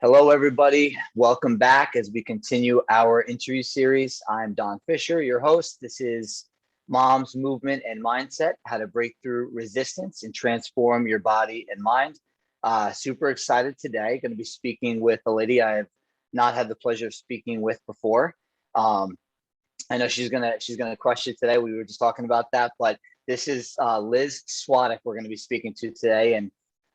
Hello, everybody. Welcome back as we continue our interview series. I'm Don Fisher, your host. This is Mom's Movement and Mindset, how to break through resistance and transform your body and mind. Super excited today. Going to be speaking with a lady I have not had the pleasure of speaking with before. I know she's gonna crush it today. We were just talking about that, but this is Liz Svatek we're going to be speaking to today. And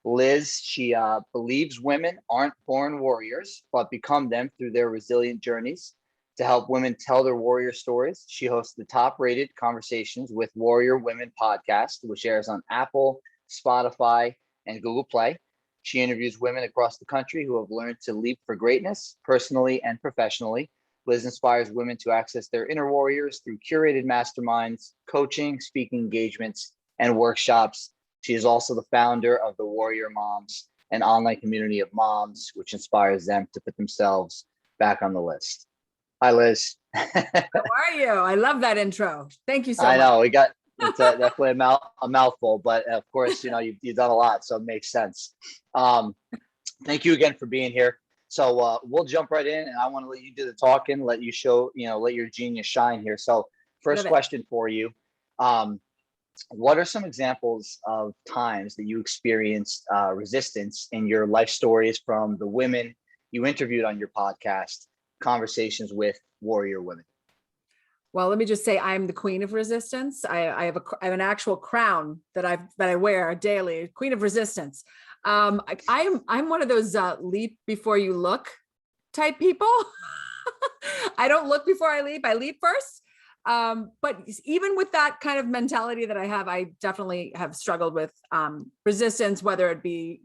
Liz, she believes women aren't born warriors, but become them through their resilient journeys. To help women tell their warrior stories, she hosts the top-rated Conversations with Warrior Women podcast, which airs on Apple, Spotify, and Google Play. She interviews women across the country who have learned to leap for greatness, personally and professionally. Liz inspires women to access their inner warriors through curated masterminds, coaching, speaking engagements, and workshops. She is also the founder of the Warrior Moms, an online community of moms, which inspires them to put themselves back on the list. Hi, Liz. How are you? I love that intro. Thank you so much. I know it's definitely a mouthful, but of course, you've done a lot, so it makes sense. Thank you again for being here. So we'll jump right in, and I want to let you do the talking, let you show, let your genius shine here. So first question for you. What are some examples of times that you experienced resistance in your life stories from the women you interviewed on your podcast, Conversations with Warrior Women? Well, let me just say I'm the queen of resistance. I have an actual crown that I wear daily, queen of resistance. I'm one of those leap before you look type people. I don't look before I leap first. But even with that kind of mentality that I have, I definitely have struggled with resistance, whether it be,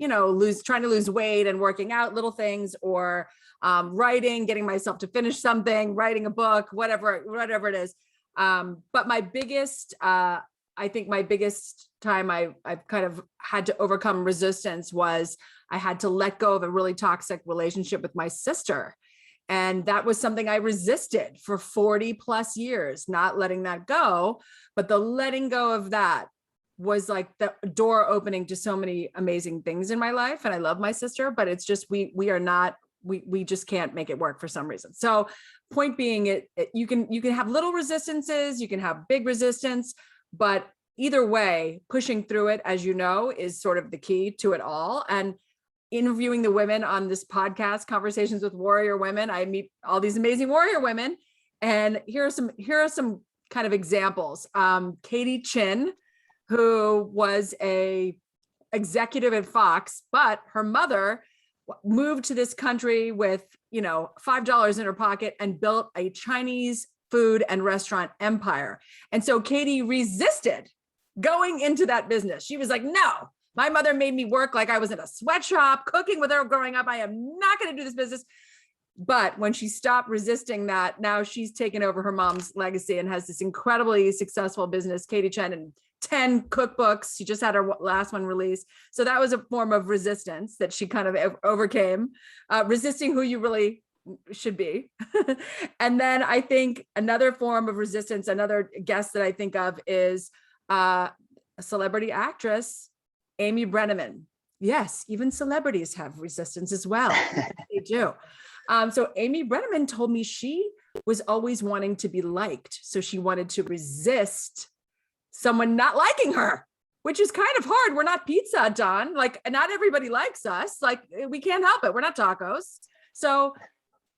trying to lose weight and working out little things, or writing, getting myself to finish something, writing a book, whatever it is. But my biggest, I think my biggest time I've kind of had to overcome resistance was I had to let go of a really toxic relationship with my sister. And that was something I resisted for 40 plus years, not letting that go. But the letting go of that was like the door opening to so many amazing things in my life. And I love my sister, but it's just, we just can't make it work for some reason. So point being, you can have little resistances, you can have big resistance, but either way, pushing through it, as you know, is sort of the key to it all. And interviewing the women on this podcast, Conversations with Warrior Women, I meet all these amazing warrior women. And here are some kind of examples. Katie Chin, who was a executive at Fox, but her mother moved to this country with, $5 in her pocket and built a Chinese food and restaurant empire. And so Katie resisted going into that business. She was like, no. My mother made me work like I was in a sweatshop, cooking with her growing up. I am not going to do this business. But when she stopped resisting that, now she's taken over her mom's legacy and has this incredibly successful business, Katie Chen, and 10 cookbooks. She just had her last one released. So that was a form of resistance that she kind of overcame, resisting who you really should be. And then I think another form of resistance, another guest that I think of is a celebrity actress, Amy Brenneman. Yes, even celebrities have resistance as well. They do. So Amy Brenneman told me she was always wanting to be liked. So she wanted to resist someone not liking her, which is kind of hard. We're not pizza, Don. Like, not everybody likes us. Like, we can't help it. We're not tacos. So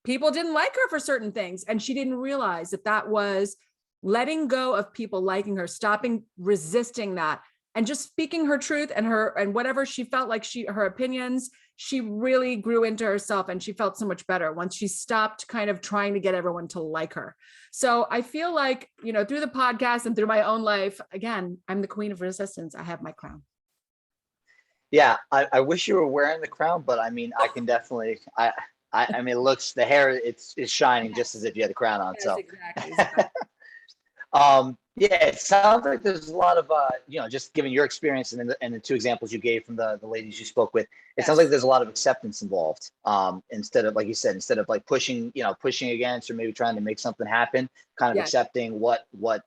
people didn't like her for certain things. And she didn't realize that was letting go of people liking her, stopping resisting that, and just speaking her truth and whatever she felt like her opinions. She really grew into herself, and she felt so much better once she stopped kind of trying to get everyone to like her. So I feel like, through the podcast and through my own life, again, I'm the queen of resistance. I have my crown. Yeah, I wish you were wearing the crown, but I mean, I can definitely, I mean, it looks, the hair, it's shining just as if you had the crown on. Yes, so exactly. Yeah, it sounds like there's a lot of, just given your experience and the two examples you gave from the ladies you spoke with, it sounds like there's a lot of acceptance involved. Instead of, like you said, instead of like pushing against, or maybe trying to make something happen, kind of accepting what, like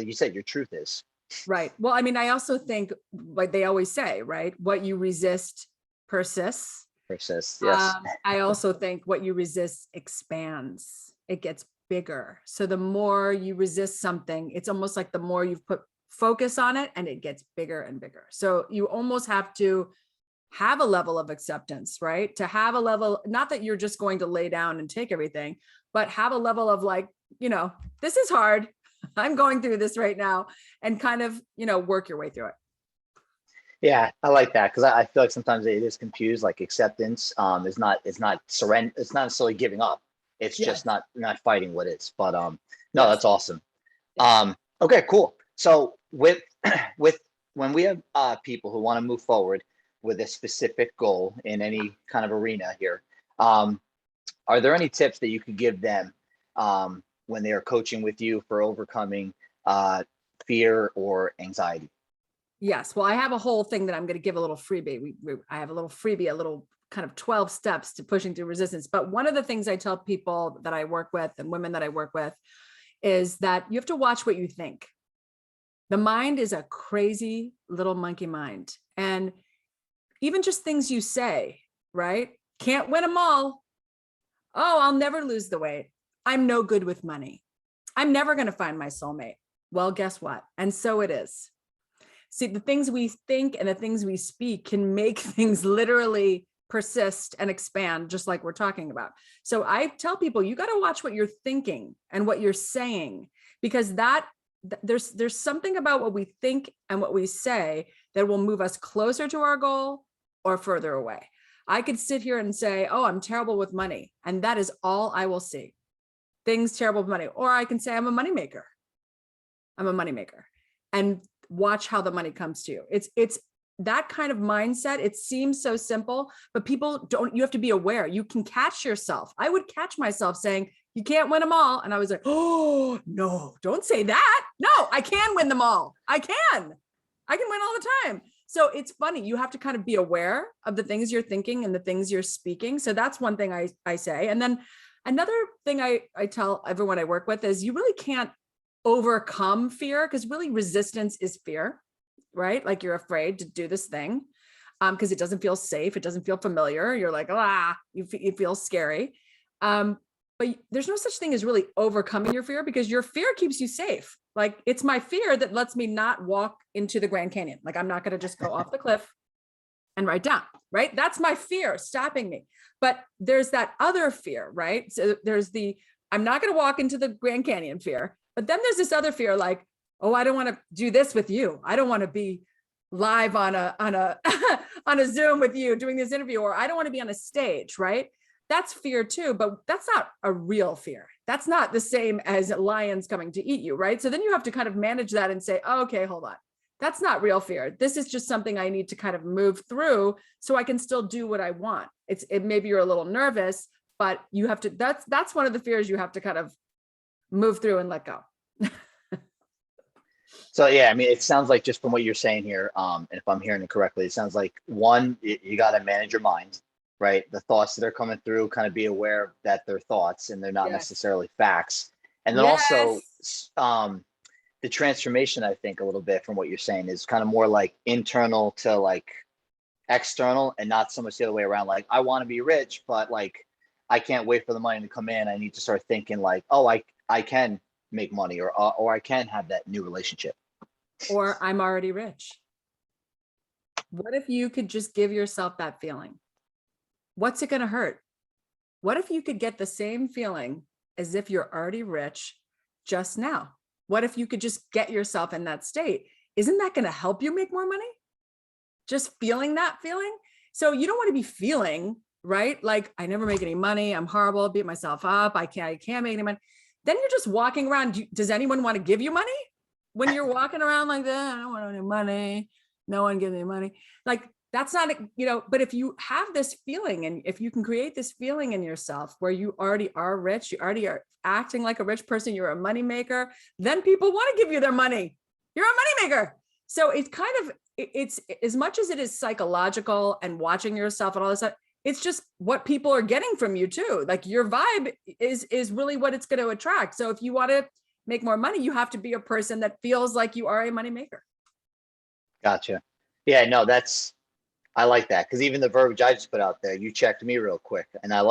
you said, your truth is. Right. Well, I mean, I also think, like they always say, right, what you resist persists. Persist. Yes. I also think what you resist expands. It gets bigger. So the more you resist something, it's almost like the more you've put focus on it and it gets bigger and bigger. So you almost have to have a level of acceptance, right? To have a level, not that you're just going to lay down and take everything, but have a level of like, this is hard. I'm going through this right now, and kind of, work your way through it. Yeah, I like that because I feel like sometimes it is confused. Like acceptance is not surrender. It's not necessarily giving up. It's Yes. just not fighting what is. But no, Yes. that's awesome. Yes. Okay, cool. So with with when we have people who want to move forward with a specific goal in any kind of arena here, are there any tips that you could give them when they are coaching with you for overcoming fear or anxiety? Yes. Well, I have a whole thing that I'm going to give a little freebie. I have a little freebie, a little kind of 12 steps to pushing through resistance. But one of the things I tell people that I work with and women that I work with is that you have to watch what you think. The mind is a crazy little monkey mind. And even just things you say, right? Can't win them all. Oh, I'll never lose the weight. I'm no good with money. I'm never going to find my soulmate. Well, guess what? And so it is. See, the things we think and the things we speak can make things literally persist and expand, just like we're talking about. So I tell people, you got to watch what you're thinking and what you're saying, because there's something about what we think and what we say that will move us closer to our goal or further away. I could sit here and say, oh, I'm terrible with money, and that is all I will see. Things terrible with money. Or I can say I'm a moneymaker. I'm a moneymaker. And watch how the money comes to you. It's that kind of mindset. It seems so simple, but you have to be aware. You can catch yourself. I would catch myself saying, you can't win them all. And I was like, oh no, don't say that. No, I can win them all. I can win all the time. So it's funny. You have to kind of be aware of the things you're thinking and the things you're speaking. So that's one thing I say. And then another thing I tell everyone I work with is you really can't overcome fear, because really resistance is fear, right? Like you're afraid to do this thing because it doesn't feel safe. It doesn't feel familiar. You're like, you feel scary. But there's no such thing as really overcoming your fear, because your fear keeps you safe. Like it's my fear that lets me not walk into the Grand Canyon. Like I'm not going to just go off the cliff and write down, right? That's my fear stopping me. But there's that other fear, right? So there's I'm not going to walk into the Grand Canyon fear. But then there's this other fear, like, oh, I don't want to do this with you. I don't want to be live on a on a Zoom with you doing this interview, or I don't want to be on a stage, right? That's fear too, but that's not a real fear. That's not the same as lions coming to eat you, right? So then you have to kind of manage that and say, oh, okay, hold on. That's not real fear. This is just something I need to kind of move through so I can still do what I want. Maybe you're a little nervous, but you have to, that's one of the fears you have to kind of move through and let go. So yeah, I mean, it sounds like just from what you're saying here, and if I'm hearing it correctly, it sounds like one, you got to manage your mind, right? The thoughts that are coming through, kind of be aware that they're thoughts and they're not necessarily facts. And then also, the transformation, I think a little bit from what you're saying is kind of more like internal to like external, and not so much the other way around. Like I want to be rich, but like I can't wait for the money to come in. I need to start thinking like, oh, I can make money, or I can have that new relationship. Or I'm already rich. What if you could just give yourself that feeling? What's it going to hurt? What if you could get the same feeling as if you're already rich just now? What if you could just get yourself in that state? Isn't that going to help you make more money? Just feeling that feeling. So you don't want to be feeling, right? Like I never make any money. I'm horrible. Beat myself up. I can't make any money. Then you're just walking around. Does anyone want to give you money? When you're walking around like that, I don't want any money. No one gives me money. Like that's not, but if you have this feeling, and if you can create this feeling in yourself where you already are rich, you already are acting like a rich person, you're a money maker, then people want to give you their money. You're a money maker. So it's kind of, it's as much as it is psychological and watching yourself and all this stuff, it's just what people are getting from you too. Like your vibe is really what it's going to attract. So if you want to make more money, you have to be a person that feels like you are a money maker. Gotcha. Yeah, no, I like that because even the verbiage I just put out there, you checked me real quick, and Yeah. I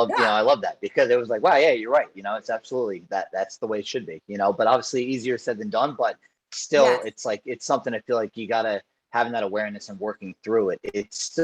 love that because it was like, wow, yeah, you're right. It's absolutely that's the way it should be. But obviously easier said than done. But still, Yes. it's like it's something I feel like you gotta having that awareness and working through it. It's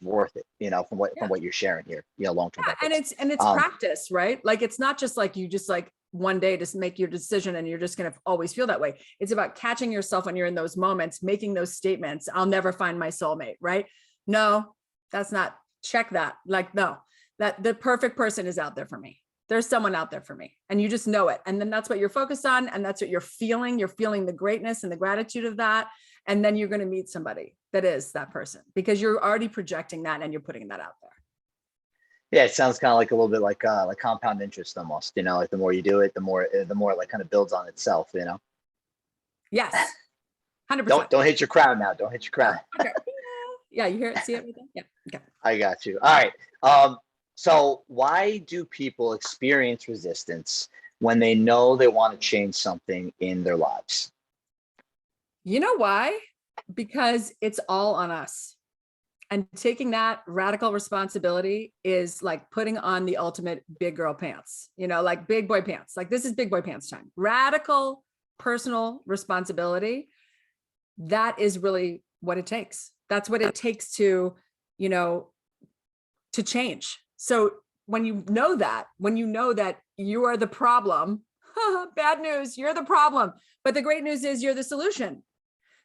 worth it. From Yeah. what you're sharing here. Long-term Yeah, and benefits. it's Um, practice, right? Like it's not just like you just like one day to make your decision and you're just going to always feel that way. It's about catching yourself when you're in those moments, making those statements. I'll never find my soulmate, right? No, that's not, check that. Like, no, that the perfect person is out there for me. There's someone out there for me, and you just know it. And then that's what you're focused on, and that's what you're feeling. You're feeling the greatness and the gratitude of that. And then you're going to meet somebody that is that person because you're already projecting that and you're putting that out there. yeah, it sounds kind of like a little bit like compound interest almost. Like the more you do it, the more it like kind of builds on itself. Yes, 100%. Don't hit your crown now. Don't hit your crown. Okay. Yeah, you hear it, see it right there? Yeah. Okay. I got you. All right. So why do people experience resistance when they know they want to change something in their lives? You know why? Because it's all on us. And taking that radical responsibility is like putting on the ultimate big girl pants, like big boy pants. Like this is big boy pants time. Radical personal responsibility. That is really what it takes. That's what it takes to change. So when you know that you are the problem, bad news, you're the problem. But the great news is you're the solution.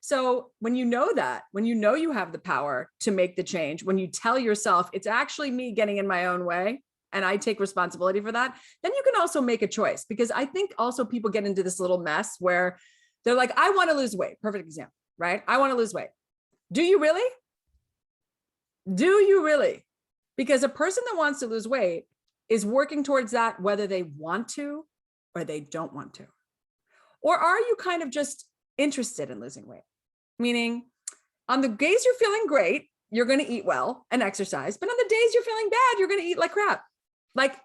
So when you know you have the power to make the change, when you tell yourself it's actually me getting in my own way and I take responsibility for that, then you can also make a choice. Because I think also people get into this little mess where they're like, I want to lose weight. Perfect example, right? I want to lose weight. Do you really? Do you really? Because a person that wants to lose weight is working towards that, whether they want to or they don't want to. Or are you kind of just interested in losing weight? Meaning, on the days you're feeling great, you're going to eat well and exercise. But on the days you're feeling bad, you're going to eat like crap. Like,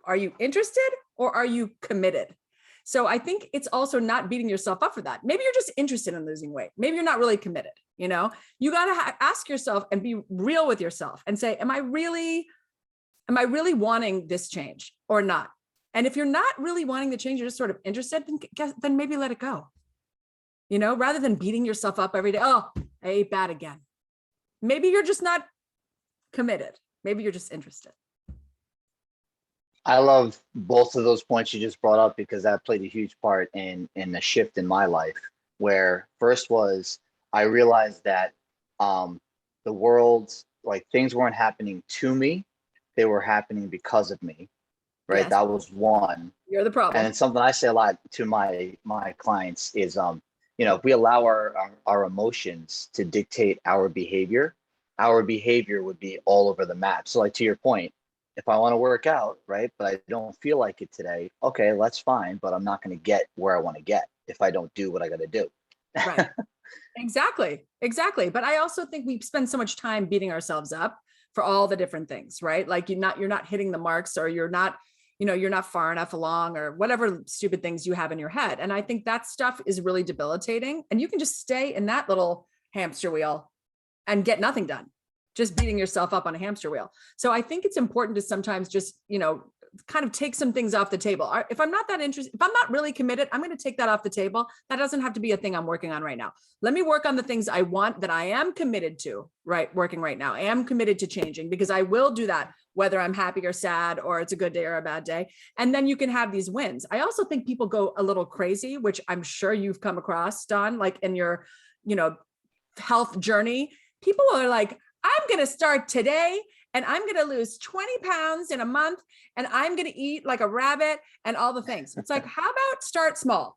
are you interested or are you committed? So I think it's also not beating yourself up for that. Maybe you're just interested in losing weight. Maybe you're not really committed. You got to ask yourself and be real with yourself and say, am I really wanting this change or not? And if you're not really wanting the change, you're just sort of interested, then maybe let it go. Rather than beating yourself up every day. Oh, I ate bad again. Maybe you're just not committed. Maybe you're just interested. I love both of those points you just brought up because that played a huge part in the shift in my life. Where first was I realized that the world, like things weren't happening to me, they were happening because of me. Right. Yes. That was one. You're the problem. And it's something I say a lot to my clients is if we allow our emotions to dictate our behavior would be all over the map. So like to your point, if I want to work out, right, but I don't feel like it today, okay, that's fine, but I'm not going to get where I want to get if I don't do what I got to do. Right. Exactly. But I also think we spend so much time beating ourselves up for all the different things, right? Like you're not hitting the marks, or you're not far enough along, or whatever stupid things you have in your head. And I think that stuff is really debilitating. And you can just stay in that little hamster wheel and get nothing done, just beating yourself up on a hamster wheel. So I think it's important to sometimes just, kind of take some things off the table. If I'm not that interested, if I'm not really committed, I'm going to take that off the table. That doesn't have to be a thing I'm working on right now. Let me work on the things I want, that I am committed to, right? Working right now. I am committed to changing, because I will do that, whether I'm happy or sad, or it's a good day or a bad day. And then you can have these wins. I also think people go a little crazy, which I'm sure you've come across, Don, like in your, health journey. People are like, I'm going to start today and I'm going to lose 20 pounds in a month, and I'm going to eat like a rabbit and all the things. It's like, how about start small?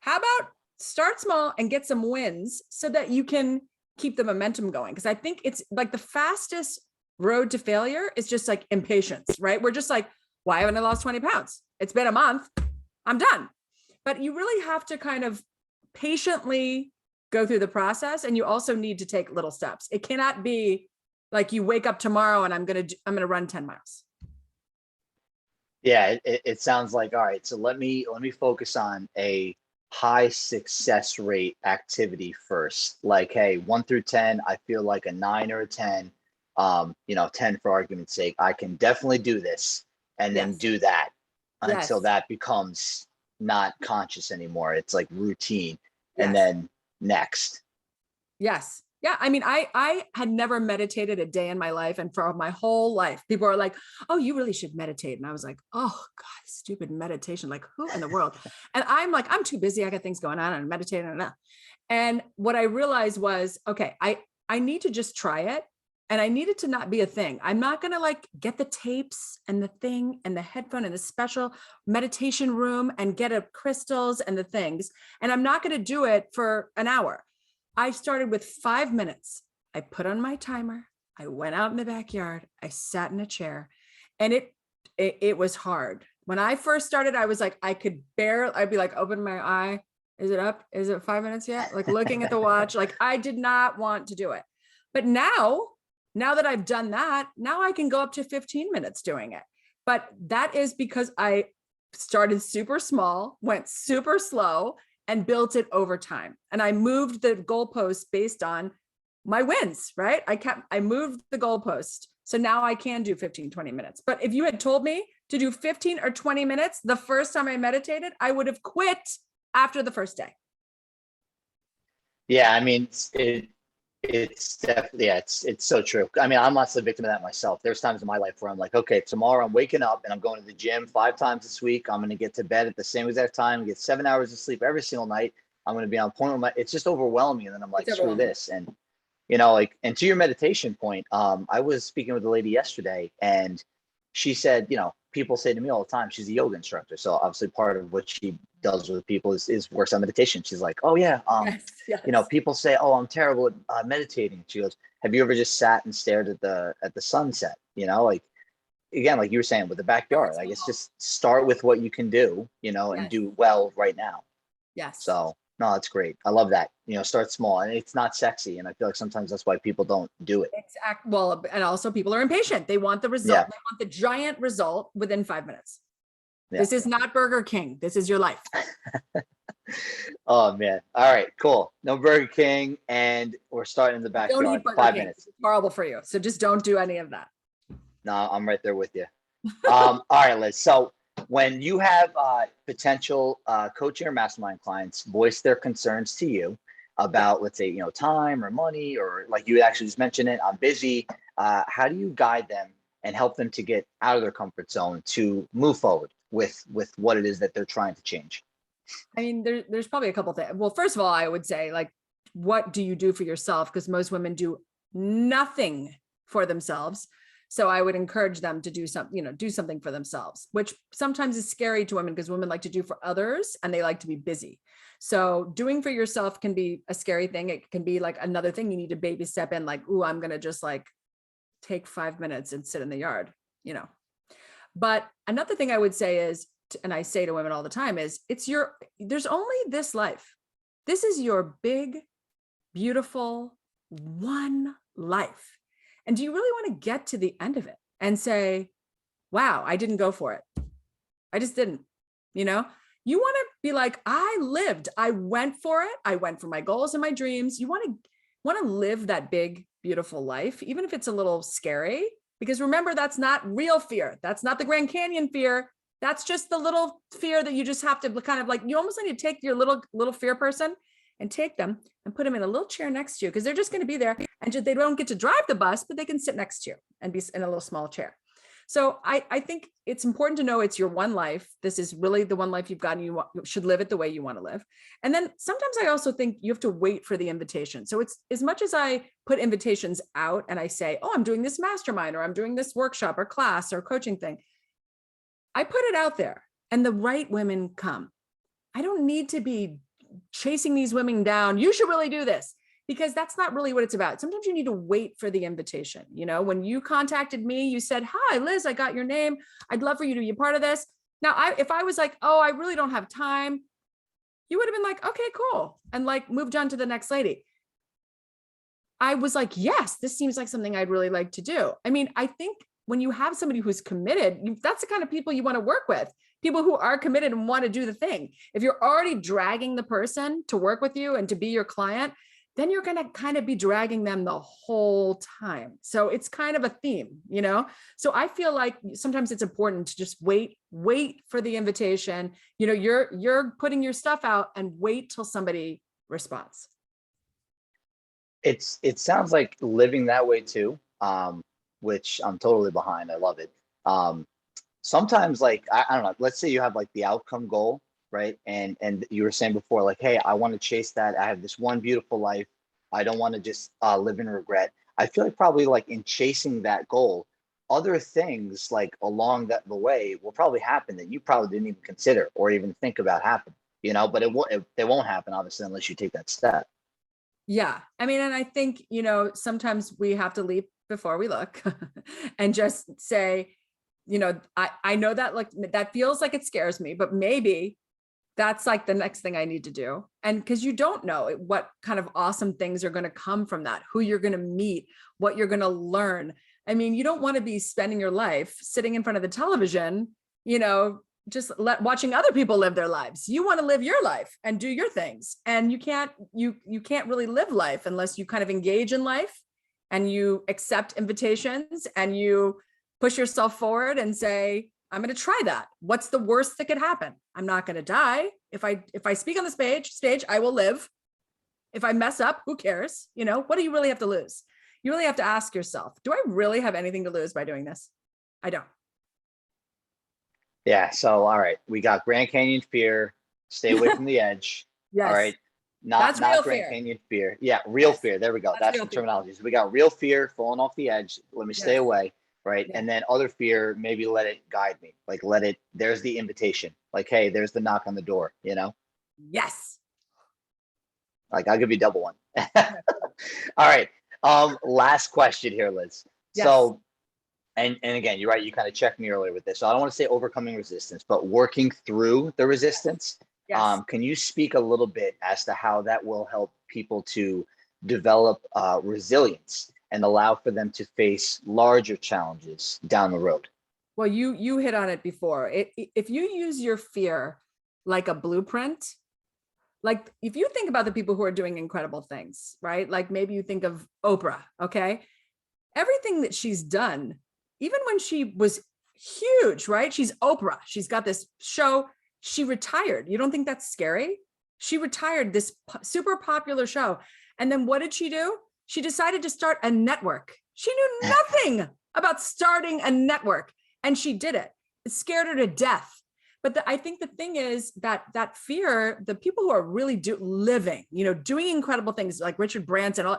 How about start small and get some wins so that you can keep the momentum going? Because I think it's like the fastest road to failure is just like impatience, right? We're just like, why haven't I lost 20 pounds? It's been a month. I'm done. But you really have to kind of patiently go through the process. And you also need to take little steps. It cannot be like you wake up tomorrow and I'm going to run 10 miles. Yeah, it sounds like, all right, so let me focus on a high success rate activity first. Like, hey, 1 through 10, I feel like a 9 or a 10. 10 for argument's sake. I can definitely do this, and then Yes. do that until Yes. that becomes not conscious anymore. It's like routine, and Yes. then next. Yes. Yeah. I mean, I had never meditated a day in my life. And for my whole life, people are like, oh, you really should meditate. And I was like, oh God, stupid meditation. Like who in the world? And I'm like, I'm too busy. I got things going on and meditating. And what I realized was, okay, I need to just try it. And I need it to not be a thing. I'm not going to like get the tapes and the thing and the headphone and the special meditation room and get a crystals and the things. And I'm not going to do it for an hour. I started with 5 minutes. I put on my timer. I went out in the backyard. I sat in a chair, and it was hard. When I first started, I was like, I'd be like, open my eye. Is it up? Is it 5 minutes yet? Like looking at the watch. Like I did not want to do it. But now that I've done that, now I can go up to 15 minutes doing it. But that is because I started super small, went super slow, and built it over time. And I moved the goalpost based on my wins, right? I moved the goalpost. So now I can do 15, 20 minutes. But if you had told me to do 15 or 20 minutes the first time I meditated, I would have quit after the first day. Yeah, I mean, it's definitely, yeah, it's so true. I mean, I'm also a victim of that myself. There's times in my life where I'm like, okay, tomorrow I'm waking up and I'm going to the gym 5 times this week. I'm going to get to bed at the same exact time, get 7 hours of sleep every single night. I'm going to be on point with it's just overwhelming. And then I'm like, It's screw overwhelming. this. And, like, and to your meditation point, I was speaking with a lady yesterday, and she said, people say to me all the time, she's a yoga instructor. So obviously part of what she does with people is works on meditation. She's like, oh yeah, Yes, yes. people say, oh, I'm terrible at meditating. She goes, have you ever just sat and stared at the sunset? Like, again, like you were saying with the Start backyard, I guess small. just start with what you can do, and Yes, do well right now. yes. So no, that's great. I love that. Start small, and it's not sexy. And I feel like sometimes that's why people don't do it. Well, and also people are impatient. They want the result. Yeah. They want the giant result within 5 minutes. Yeah. This is not Burger King. This is your life. Oh man. All right, cool. No Burger King, and we're starting in the Don't backyard. eat Burger Five King. minutes. It's horrible for you. So just don't do any of that. No, I'm right there with you. All right, Liz. So when you have potential coaching or mastermind clients voice their concerns to you Yeah. about, let's say, time or money, or like you actually just mentioned it, I'm busy. How do you guide them and help them to get out of their comfort zone to move forward with what it is that they're trying to change? I mean, there's probably a couple things. Well, first of all, I would say, like, what do you do for yourself? Because most women do nothing for themselves. So I would encourage them to do something for themselves, which sometimes is scary to women because women like to do for others and they like to be busy. So doing for yourself can be a scary thing. It can be like another thing you need to baby step in, like, ooh, I'm going to just like take 5 minutes and sit in the yard, But another thing I would say is, and I say to women all the time, is there's only this life. This is your big, beautiful one life. And do you really want to get to the end of it and say, wow, I didn't go for it. I just didn't, you want to be like, I lived, I went for it. I went for my goals and my dreams. You want to live that big, beautiful life, even if it's a little scary, because remember, that's not real fear. That's not the Grand Canyon fear. That's just the little fear that you just have to kind of like, you almost need to take your little fear person and take them and put them in a little chair next to you, because they're just going to be there, and they don't get to drive the bus, but they can sit next to you and be in a little small chair. So I think it's important to know it's your one life. This is really the one life you've got, and you should live it the way you want to live. And then sometimes I also think you have to wait for the invitation. So it's, as much as I put invitations out and I say, oh, I'm doing this mastermind, or I'm doing this workshop or class or coaching thing, I put it out there and the right women come. I don't need to be chasing these women down. You should really do this, because that's not really what it's about. Sometimes you need to wait for the invitation. When you contacted me, you said, hi, Liz, I got your name. I'd love for you to be a part of this. Now, if I was like, oh, I really don't have time, you would have been like, okay, cool. And like moved on to the next lady. I was like, yes, this seems like something I'd really like to do. I mean, I think when you have somebody who's committed, that's the kind of people you want to work with. people who are committed and want to do the thing. If you're already dragging the person to work with you and to be your client, then you're going to kind of be dragging them the whole time. So it's kind of a theme, you know? So I feel like sometimes it's important to just wait for the invitation. You know, you're putting your stuff out and wait till somebody responds. It sounds like living that way too, which I'm totally behind. I love it. Sometimes like I don't know, let's say you have like the outcome goal, right? And you were saying before, like, hey, I want to chase that. I have this one beautiful life. I don't want to just live in regret. I feel like probably like in chasing that goal, other things like along the way will probably happen that you probably didn't even consider or even think about happening, you know, but they won't happen obviously unless you take that step. Yeah. I mean, and I think, you know, sometimes we have to leap before we look and just say, you know, I know that like that feels like it scares me, but maybe that's like the next thing I need to do. And because you don't know what kind of awesome things are going to come from that, who you're going to meet, what you're going to learn. I mean, you don't want to be spending your life sitting in front of the television, you know, just watching other people live their lives. You want to live your life and do your things. And you can't really live life unless you kind of engage in life and you accept invitations and you push yourself forward and say, I'm going to try that. What's the worst that could happen? I'm not going to die. If I speak on the stage, I will live. If I mess up, who cares? You know, what do you really have to lose? You really have to ask yourself, do I really have anything to lose by doing this? I don't. Yeah. So, all right, we got Grand Canyon fear, stay away from the edge. Yes. All right. That's Not real Grand fear. Canyon fear. Yeah. Real Yes. fear. There we go. That's That's real the fear. terminology. So we got real fear, falling off the edge. Let me stay Yes. away. Right. Yeah. And then other fear, maybe let it guide me. Like there's the invitation. Like, hey, there's the knock on the door, you know? Yes. Like I'll give you double one. All right. Last question here, Liz. Yes. So and again, you're right, you kind of checked me earlier with this. So I don't want to say overcoming resistance, but working through the resistance. Yes. Can you speak a little bit as to how that will help people to develop resilience and allow for them to face larger challenges down the road? Well, you hit on it before. If you use your fear like a blueprint, like if you think about the people who are doing incredible things, right? Like maybe you think of Oprah, okay? Everything that she's done, even when she was huge, right? She's Oprah. She's got this show. She retired. You don't think that's scary? She retired this super popular show. And then what did she do? She decided to start a network. She knew nothing about starting a network and she did it. It scared her to death. But I think the thing is that fear, the people who are really living, you know, doing incredible things like Richard Branson,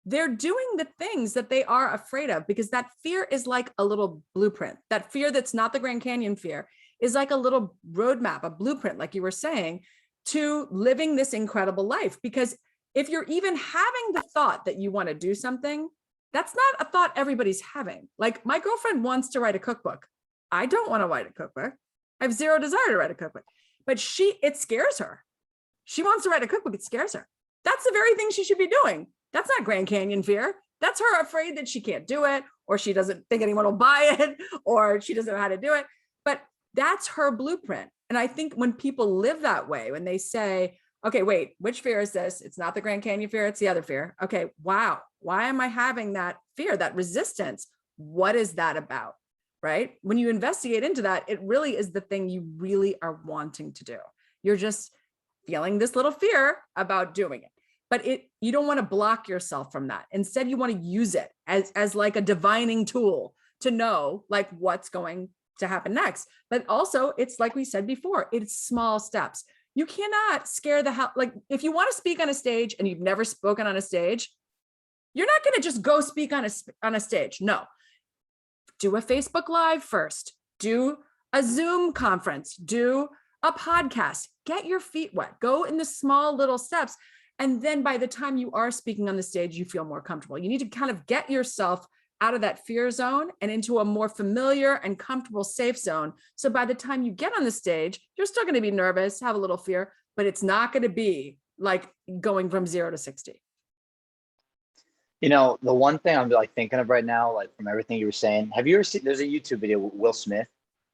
they're doing the things that they are afraid of because that fear is like a little blueprint. That fear that's not the Grand Canyon fear is like a little roadmap, a blueprint, like you were saying, to living this incredible life. Because if you're even having the thought that you want to do something, that's not a thought everybody's having. Like my girlfriend wants to write a cookbook. I don't want to write a cookbook. I have zero desire to write a cookbook, but it scares her. She wants to write a cookbook. It scares her. That's the very thing she should be doing. That's not Grand Canyon fear. That's her afraid that she can't do it, or she doesn't think anyone will buy it, or she doesn't know how to do it. But that's her blueprint. And I think when people live that way, when they say, okay, wait, which fear is this? It's not the Grand Canyon fear, it's the other fear. Okay, wow. Why am I having that fear, that resistance? What is that about? Right? When you investigate into that, it really is the thing you really are wanting to do. You're just feeling this little fear about doing it. But you don't want to block yourself from that. Instead, you want to use it as like a divining tool to know like what's going to happen next. But also, it's like we said before, it's small steps. You cannot scare the hell. Like if you want to speak on a stage and you've never spoken on a stage, you're not going to just go speak on a stage. No. Do a Facebook Live first. Do a Zoom conference. Do a podcast. Get your feet wet. Go in the small little steps. And then by the time you are speaking on the stage, you feel more comfortable. You need to kind of get yourself out of that fear zone and into a more familiar and comfortable safe zone. So by the time you get on the stage, you're still going to be nervous, have a little fear, but it's not going to be like going from 0 to 60. You know, the one thing I'm like thinking of right now, like from everything you were saying, have you ever seen, there's a YouTube video with Will Smith,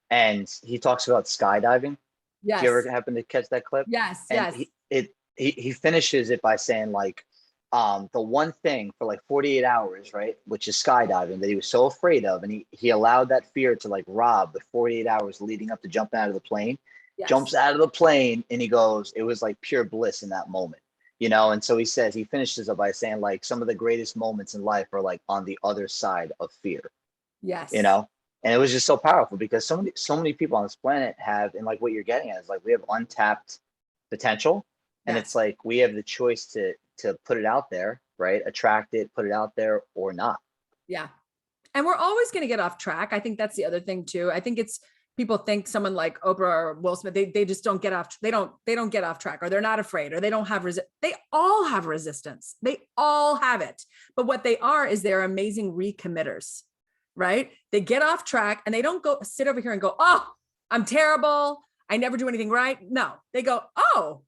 and he talks about skydiving. Do you Yes, ever happen to catch that clip? yes, And yes, he finishes it by saying like, the one thing for like 48 hours, right, which is skydiving, that he was so afraid of, and he allowed that fear to like rob the 48 hours leading up to jumping out of the plane. yes, Jumps out of the plane, and he goes, it was like pure bliss in that moment, you know. And so he says, he finishes up by saying like some of the greatest moments in life are like on the other side of fear, you yes, know. And it was just so powerful because so many people on this planet have, and like what you're getting at is like we have untapped potential, and it's yes. like we have the choice to put it out there, right, attract it, put it out there or not. Yeah. And we're always going to get off track. I think that's the other thing too. I think it's people think someone like Oprah or Will Smith, they just don't get off. They don't get off track, or they're not afraid, or they don't have they all have resistance. They all have it. But what they are is they're amazing recommitters, right? They get off track and they don't go sit over here and go, oh, I'm terrible. I never do anything right. No, they go, oh,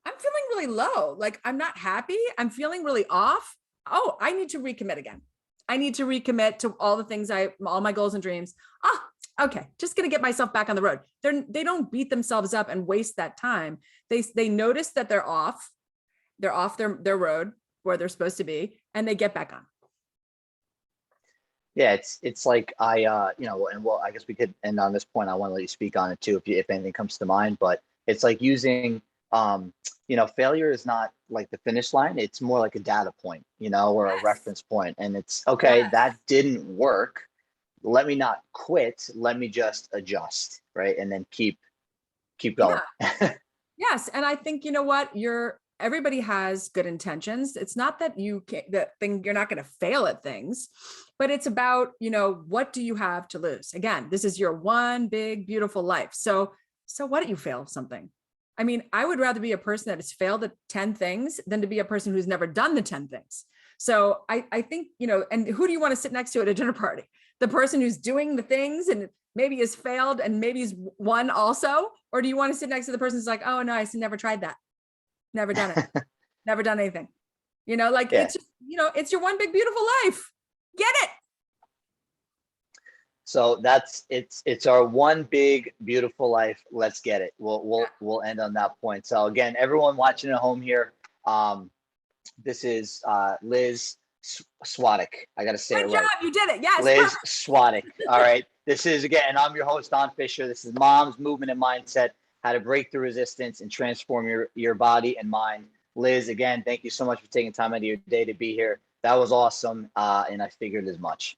I'm feeling really low. Like I'm not happy. I'm feeling really off. Oh, I need to recommit again. I need to recommit to all the things all my goals and dreams. Ah, okay. Just going to get myself back on the road. They don't beat themselves up and waste that time. They notice that they're off. They're off their road where they're supposed to be, and they get back on. Yeah, it's like you know, and well, I guess we could end on this point. I want to let you speak on it too, if anything comes to mind. But it's like using, you know, failure is not like the finish line. It's more like a data point, you know, or a Yes. reference point. And it's okay, Yes. that didn't work. Let me not quit. Let me just adjust, right, and then keep Yeah. going. Yes, and I think you know what, everybody has good intentions. It's not that you're not going to fail at things, but it's about, what do you have to lose? Again, this is your one big beautiful life. So what do you fail something? I mean, I would rather be a person that has failed at 10 things than to be a person who's never done the 10 things. So I think, and who do you want to sit next to at a dinner party? The person who's doing the things and maybe has failed and maybe has won also? Or do you want to sit next to the person who's like, oh no, I never tried that. Never done it. Never done anything. Like Yeah. it's just, it's your one big beautiful life. Get it. So it's our one big beautiful life. Let's get it. We'll end on that point. So again, everyone watching at home here, this is Liz Swatek. I got to say it Good job. right. You did it. Yes. Liz Perfect. Swatek. All right. This is, again, and I'm your host, Don Fisher. This is Mom's Movement and Mindset, how to break through resistance and transform your body and mind. Liz, again, thank you so much for taking time out of your day to be here. That was awesome. And I figured as much.